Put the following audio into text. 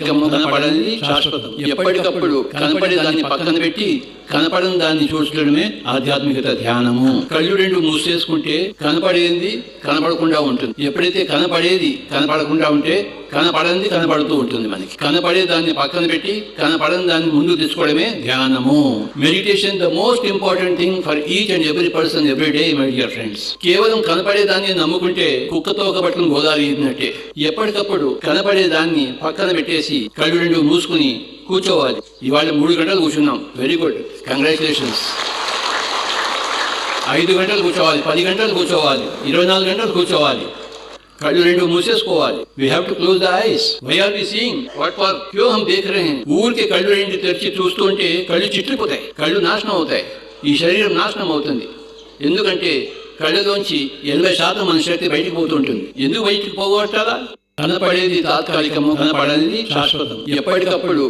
కనపడనిది శాశ్వతం. ఎప్పటికప్పుడు కనపడే దాన్ని పక్కన పెట్టి కనపడని దాన్ని చూడడమే ఆధ్యాత్మికత ధ్యానము. కళ్ళు రెండు మూసేసుకుంటే కనపడేది కనపడకుండా ఉంటుంది. ఎప్పుడైతే కనపడేది కనపడకుండా ఉంటే కనపడనిది కనపడుతూ ఉంటుంది. మనకి కనపడే దాన్ని పక్కన పెట్టి కనపడని దాన్ని ముందు తెచ్చుకోవడమే ధ్యానము. Meditation the most important thing for each and every person every day my dear friends. కేవలం కనపడే దాన్ని నమ్ముకుంటే కుక్కతో ఒక బట్టను గోదావరి ఇచ్చినట్టే. ఎప్పటికప్పుడు కనపడే దాన్ని పక్కన పెట్టేసి కళ్ళు రెండు మూసుకుని కూర్చోవాలి. ఇవాళ 3 గంటలు కూర్చున్నాం, వెరీ గుడ్, కంగ్రాచులేషన్స్. 5 గంటలు కూర్చోవాలి, 10 గంటలు కూర్చోవాలి, 24 గంటలు కూర్చోవాలి. కళ్ళు రెండు మూసేసుకోవాలి. We have to close the eyes. Why are we seeing? What for? क्यों हम देख रहे हैं? ఊరికే కళ్ళు రెండు తెరిచి చూస్తూ ఉంటే కళ్ళు చిట్లిపోతాయి, కళ్ళు నాశనం అవుతాయి, ఈ శరీరం నాశనం అవుతుంది. ఎందుకంటే కళ్ళలోంచి 80% మన శక్తి బయటికి పోతుంటుంది. ఎందుకు బయటికి పోగొట్టాలా? కనపడేది తాత్కాలికము, కనపడనిది శాశ్వతం. ఎప్పటికప్పుడు